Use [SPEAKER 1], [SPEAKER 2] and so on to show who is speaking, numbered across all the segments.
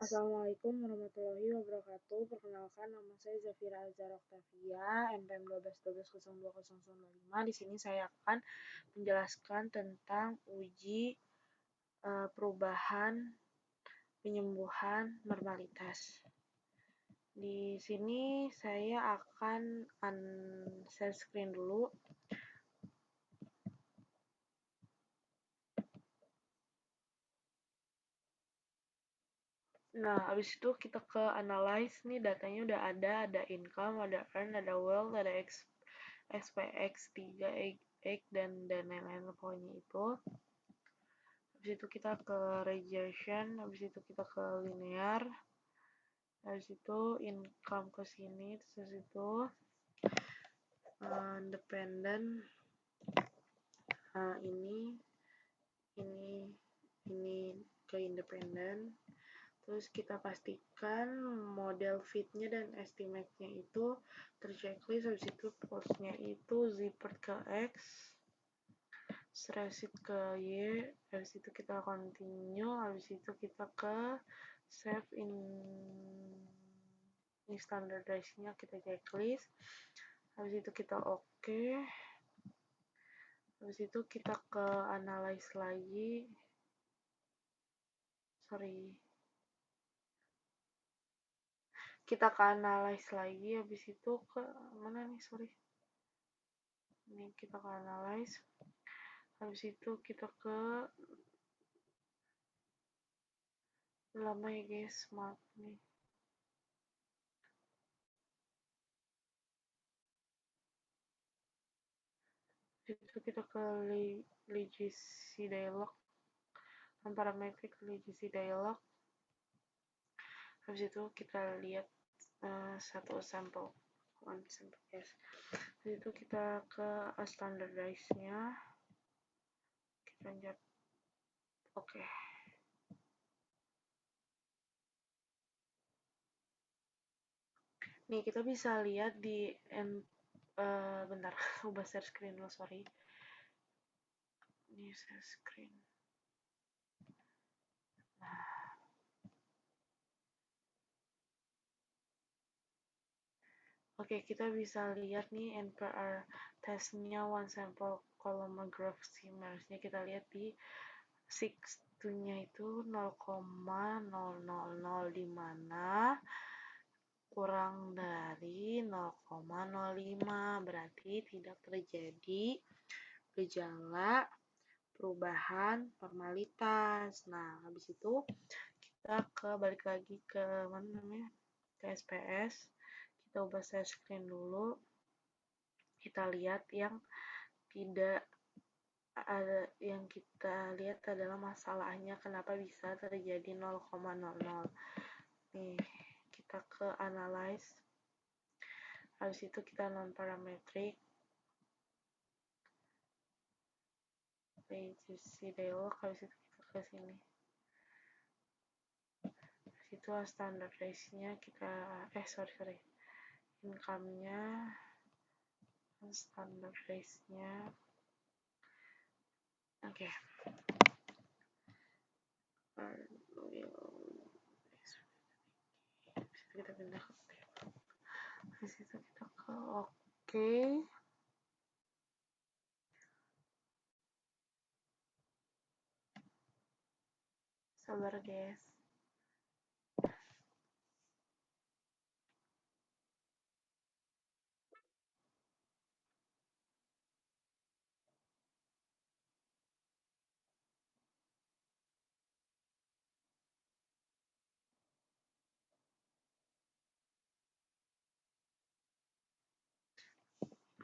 [SPEAKER 1] Assalamualaikum warahmatullahi wabarakatuh. Perkenalkan, nama saya Zafira Azhar Oktavia, NPM 12 02 0295. Di sini saya akan menjelaskan tentang uji perubahan penyembuhan normalitas. Di sini saya akan share screen dulu. Nah, habis itu kita ke analyze nih, datanya udah ada income, ada earn, ada wealth, ada SPX, 3, X, dan lain-lain pokoknya itu. Habis itu kita ke regression, habis itu kita ke linear, habis itu income ke sini, terus habis itu dependent, ini ke independent. Terus kita pastikan model fitnya dan estimate-nya itu terchecklist. Habis itu postnya itu zipper ke X, stress ke Y. Habis itu kita continue. Habis itu kita ke save ini standardize-nya kita checklist. Habis itu kita oke. Habis itu kita ke analyze lagi. Kita ke analyze lagi, habis itu ke mana nih, ini kita ke analyze, habis itu kita ke lama ya guys, maaf nih. Itu kita ke legacy dialog, parametric legacy dialog. Habis itu kita lihat satu sampel, one sample yes. Habis itu kita ke standardize-nya, kita lihat oke. Nih kita bisa lihat di bentar, ubah share screen dulu, sorry. Ini share screen. Oke, kita bisa lihat nih NPR testnya one sample column graph schema-nya. Kita lihat di 6-nya itu 0,000, di mana kurang dari 0,05, berarti tidak terjadi gejala perubahan normalitas. Nah, habis itu kita balik lagi ke mana namanya, ke SPS. Kita ubah share screen dulu. Kita lihat yang tidak ada, yang kita lihat adalah masalahnya kenapa bisa terjadi 0,00. Nih, kita ke analyze. Habis itu kita non parametric. Legacy dialog, habis itu kita ke sini. Habis itu standardize-nya kita income-nya, standardize-nya. Oke. Kita pindah ke table. Habis itu kita ke oke. Sabar guys.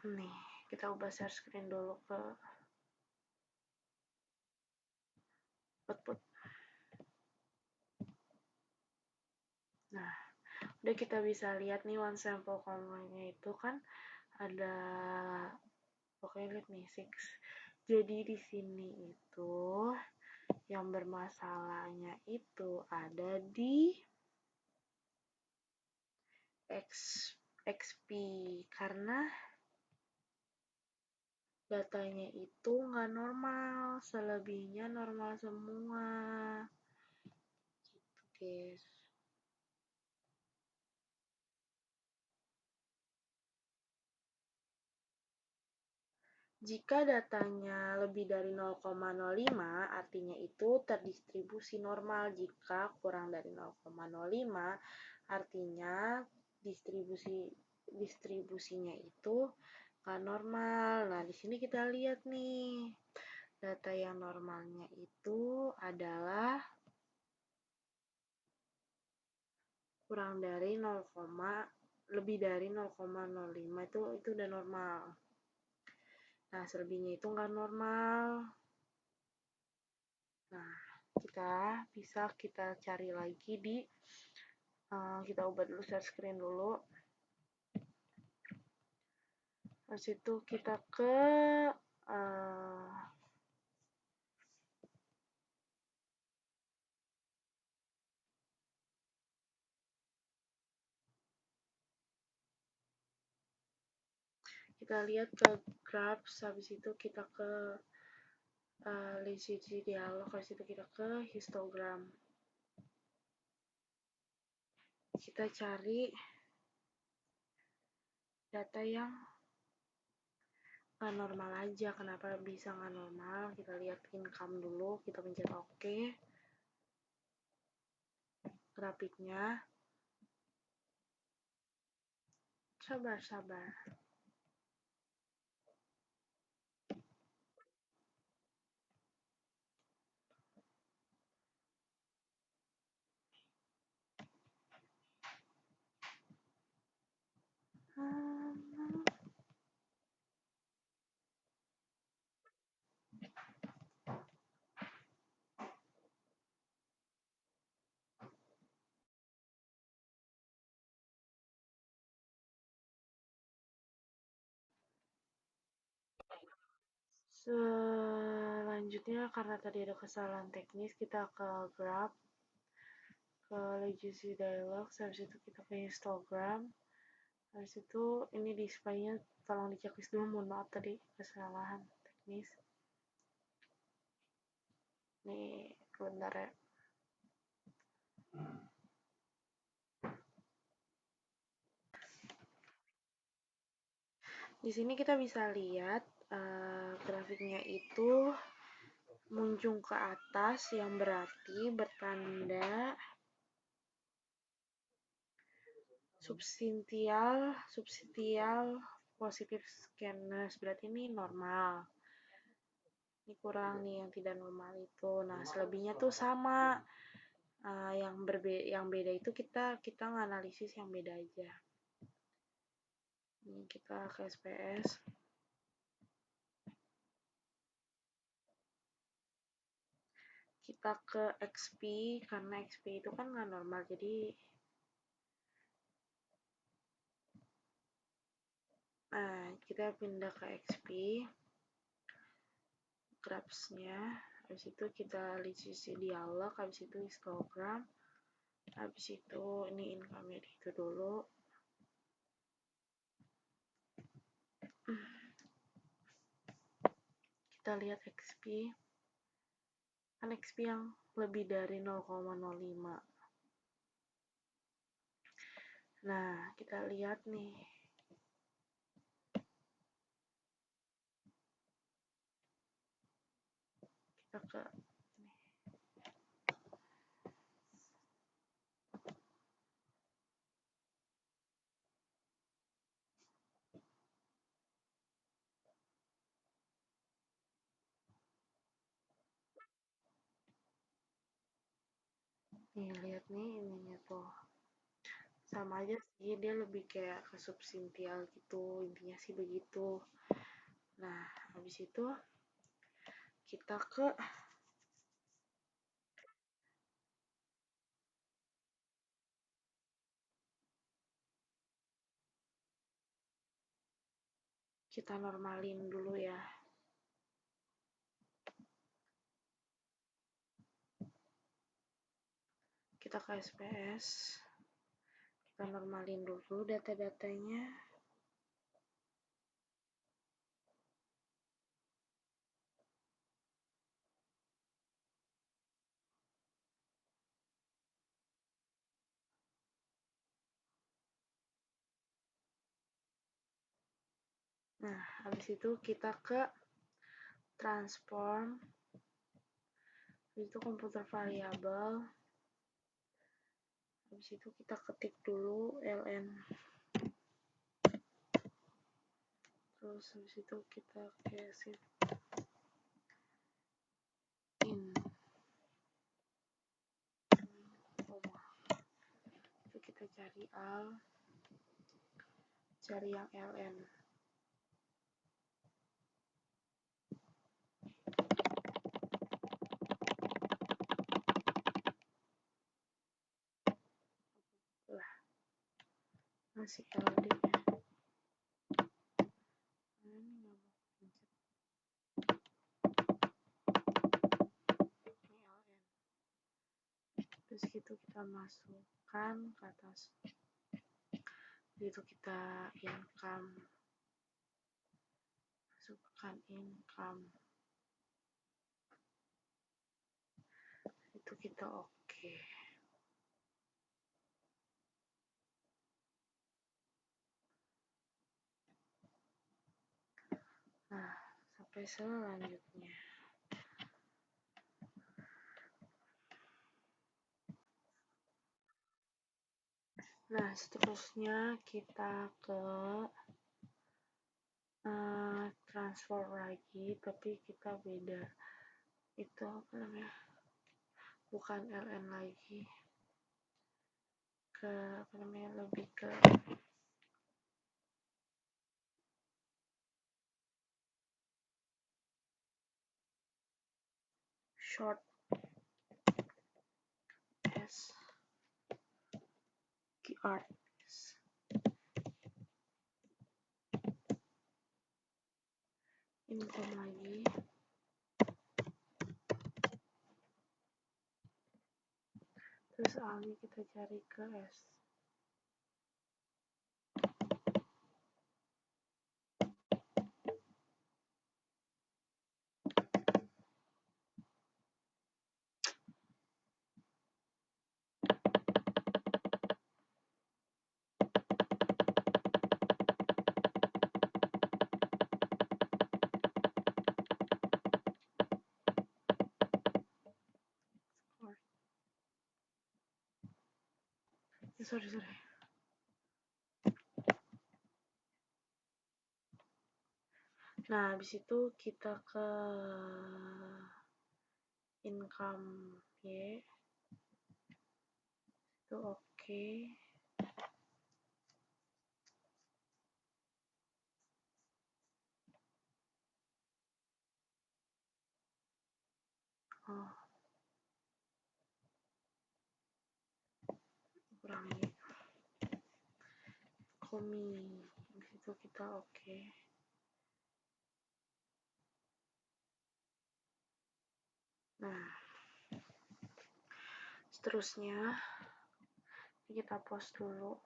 [SPEAKER 1] Nih, kita ubah share screen dulu ke output. Nah, udah kita bisa lihat nih one sample column-nya itu kan ada, pokoknya lihat nih 6. Jadi di sini itu yang bermasalahnya itu ada di XP karena datanya itu nggak normal, selebihnya normal semua gitu guys. Jika datanya lebih dari 0,05, artinya itu terdistribusi normal. Jika kurang dari 0,05, artinya distribusinya itu nggak normal. Nah, di sini kita lihat nih, data yang normalnya itu adalah kurang dari 0, lebih dari 0,05 itu udah normal. Nah, selebihnya itu nggak normal. Nah, kita cari lagi di kita ubah dulu share screen dulu. Habis itu kita ke kita lihat ke graphs, habis itu kita ke list dialog, habis itu kita ke histogram. Kita cari data yang nggak normal aja. Kenapa bisa nggak normal? Kita lihat income dulu, kita pencet OK. Grafiknya, sabar. Selanjutnya, karena tadi ada kesalahan teknis, kita ke graph, ke legacy dialog, habis itu kita ke histogram. Habis itu ini display-nya tolong diceklis dulu, mohon maaf tadi kesalahan teknis. Nih, bentar ya. Di sini kita bisa lihat grafiknya itu muncul ke atas, yang berarti bertanda substansial positif scanners, berarti ini normal. Ini kurang nih yang tidak normal itu. Nah, selebihnya tuh sama. Yang beda itu kita nganalisis yang beda aja. Ini kita ke SPS. Kita ke XP, karena XP itu kan nggak normal, jadi kita pindah ke XP, graphs-nya, habis itu kita lihat sisi dialog, habis itu histogram, habis itu ini income-nya itu dulu. Kita lihat XP, kan XP yang lebih dari 0,05. Nah, kita lihat nih. Kita ke nih, lihat nih ininya tuh. Sama aja sih, dia lebih kayak ke substansial gitu, intinya sih begitu. Nah, habis itu kita normalin dulu ya. Kita ke SPS, kita normalin dulu data-datanya. Nah, habis itu kita ke transform, itu komputer variabel, habis itu kita ketik dulu ln, terus habis itu kita kasih in, itu kita cari cari yang ln. Lah, masih LD ya. Ini nggak mau pencet. Ini LN. Terus gitu kita masukkan ke atas. Itu kita income. Masukkan income. Itu kita oke. Nah, sampai selanjutnya. Nah, seterusnya kita ke transfer lagi, tapi kita beda. Itu apa namanya? Bukan LN lagi. Ke apa namanya? Lebih ke short s keywords. Income lagi. Terus A-nya kita cari ke S. Sorry. Nah, habis itu kita ke income Y. Itu oke. Oh, kurangi. Komi. Habis itu kita oke. Nah, seterusnya kita post dulu.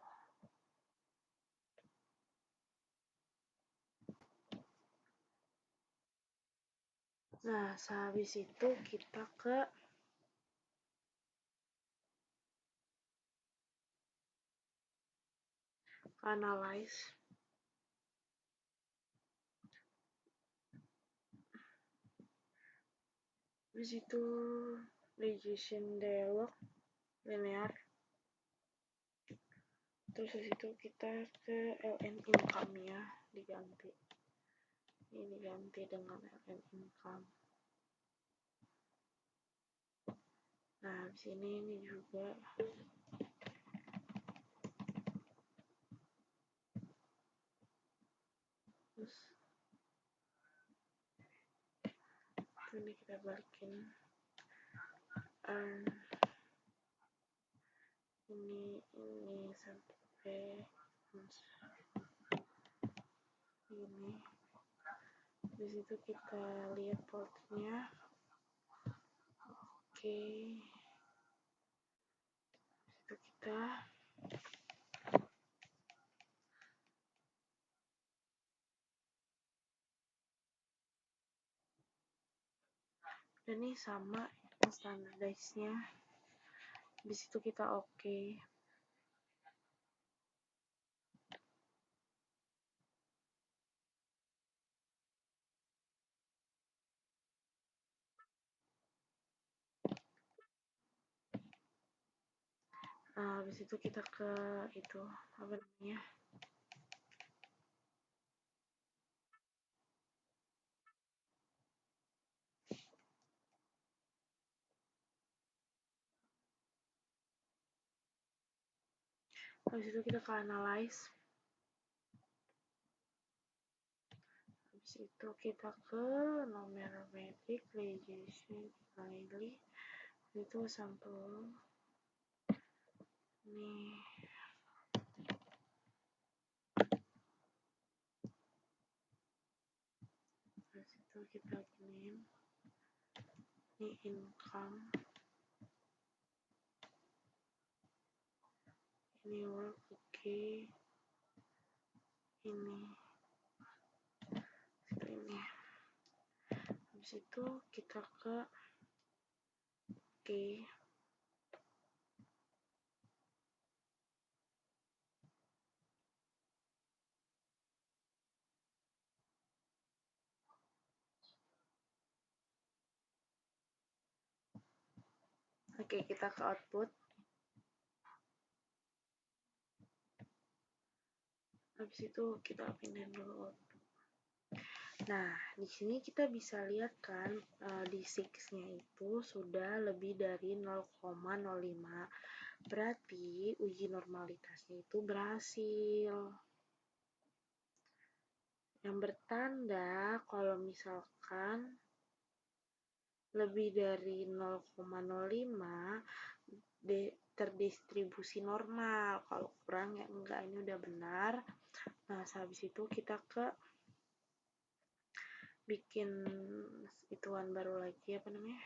[SPEAKER 1] Nah, sehabis itu kita ke analyze. Habis itu regression dialog linear. Terus habis itu kita ke ln income ya, diganti. Ini diganti dengan ln income. Nah, habis ini juga terus ini kita balikin earn ini sampai ini. Di situ kita lihat portnya. Oke. Itu kita dan ini sama standardize-nya. Di situ kita oke. habis itu kita ke itu apa namanya, habis itu kita ke analyze, habis itu kita ke numeric regression finally itu sampel nih, habis itu kita giniin ini income, ini work, oke, ini ini habis itu kita ke oke, oke kita ke output, habis itu kita pindahin dulu output. Nah, di sini kita bisa lihat kan di 6-nya itu sudah lebih dari 0,05. Berarti uji normalitasnya itu berhasil. Yang bertanda kalau misalkan lebih dari 0,05 terdistribusi normal. Kalau kurang ya enggak, ini udah benar. Nah, habis itu kita ke bikin ituan baru lagi, apa namanya,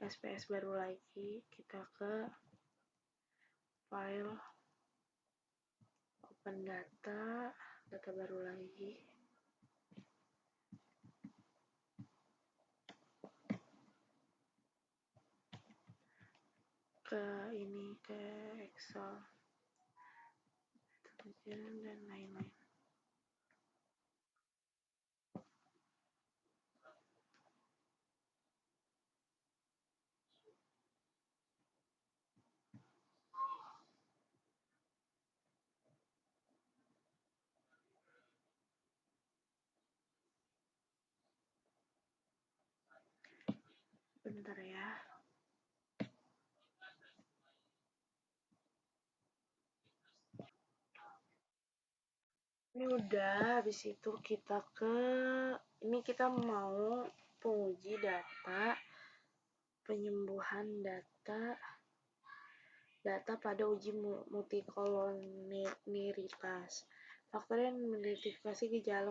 [SPEAKER 1] SPS baru lagi, kita ke file, open data, data baru lagi, ke ini, ke Excel dan lain-lain. Bentar ya. Ini udah, habis itu kita ke ini, kita mau penguji data, penyembuhan data pada uji multikolonialitas. Faktor yang mengidentifikasi gejala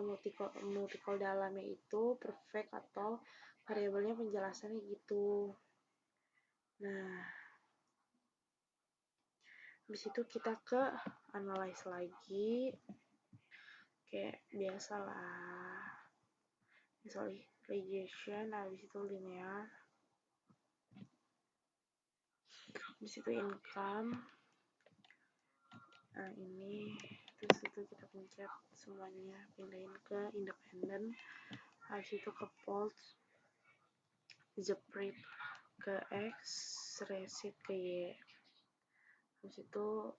[SPEAKER 1] multikol dalamnya itu perfect atau variabelnya penjelasannya gitu. Nah, habis itu kita ke analyze lagi, kayak biasalah, regression, habis itu linear, habis itu income. Nah, ini terus itu kita pencet semuanya, pindahin ke independent, habis itu ke pulse, zeprip ke X, reset ke Y, habis itu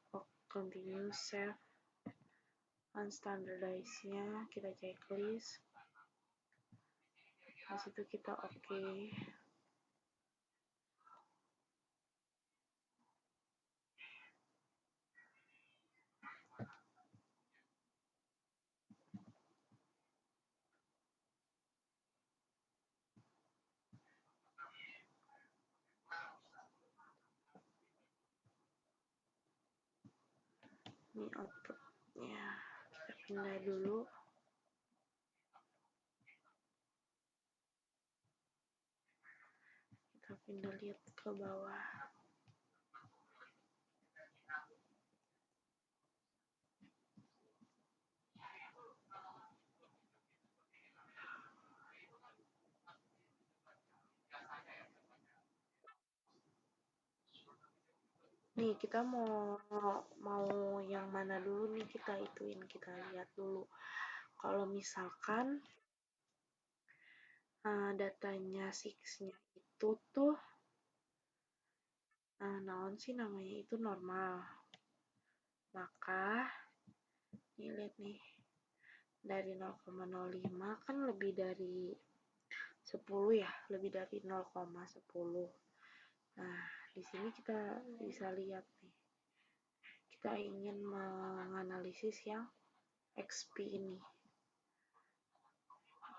[SPEAKER 1] continue save, unstandardized-nya kita checklist, habis itu kita oke. Ini outputnya, kita pindah dulu, kita pindah lihat ke bawah. Nih, kita mau yang mana dulu nih, kita ituin, kita lihat dulu. Kalau misalkan datanya 6-nya itu tuh naon sih namanya itu normal. Maka ini lihat nih, dari 0,05 kan lebih dari 10 ya, lebih dari 0,10. Nah, di sini kita bisa lihat nih, kita ingin menganalisis yang XP ini.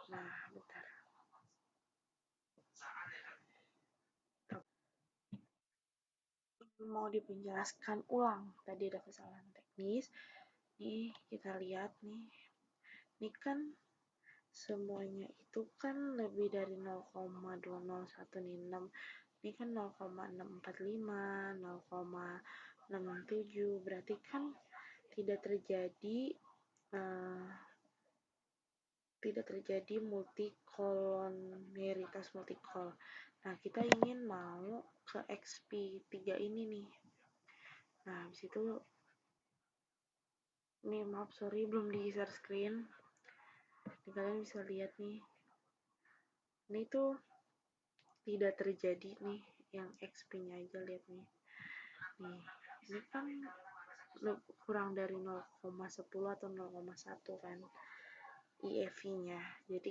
[SPEAKER 1] Nah, bentar. Mau dipenjelaskan ulang, tadi ada kesalahan teknis. Nih, kita lihat nih. Ini kan semuanya itu kan lebih dari 0,2016. Ini kan 0,645, 0,67, berarti kan tidak terjadi uh, tidak terjadi multikoloneritas multikol. Nah, kita ingin mau ke XP3 ini nih. Nah, habis itu nih, maaf sorry belum di share screen. Nih, kalian bisa lihat nih. Ini tuh tidak terjadi nih yang XP-nya aja, lihat nih. Nih, ini kan kurang dari 0,10 atau 0,1 kan IEV-nya. Jadi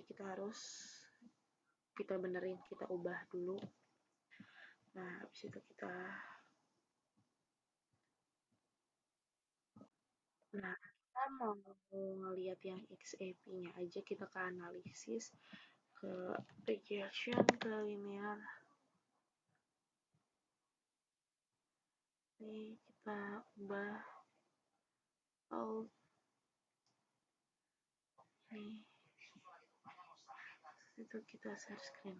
[SPEAKER 1] kita benerin, kita ubah dulu. Nah, habis itu kita mau ngelihat yang XEP-nya aja, kita ke analisis, ke regression, ke linear. Nih, kita ubah alt. Nih, itu kita share screen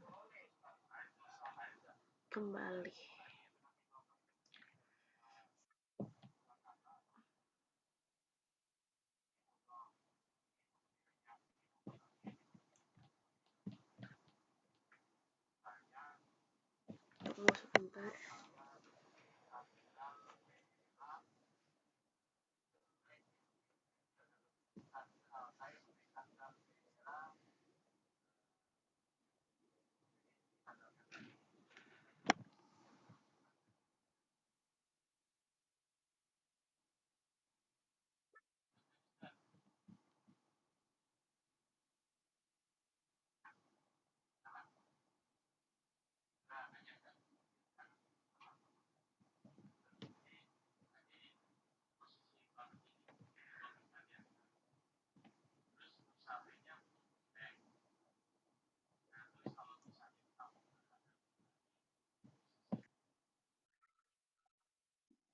[SPEAKER 1] kembali. Tunggu sebentar.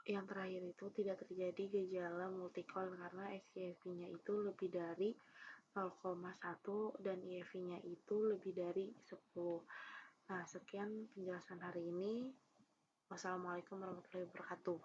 [SPEAKER 1] Yang terakhir itu tidak terjadi gejala multikol karena SCFP-nya itu lebih dari 0,1 dan IEV-nya itu lebih dari 10. Nah, sekian penjelasan hari ini. Wassalamualaikum warahmatullahi wabarakatuh.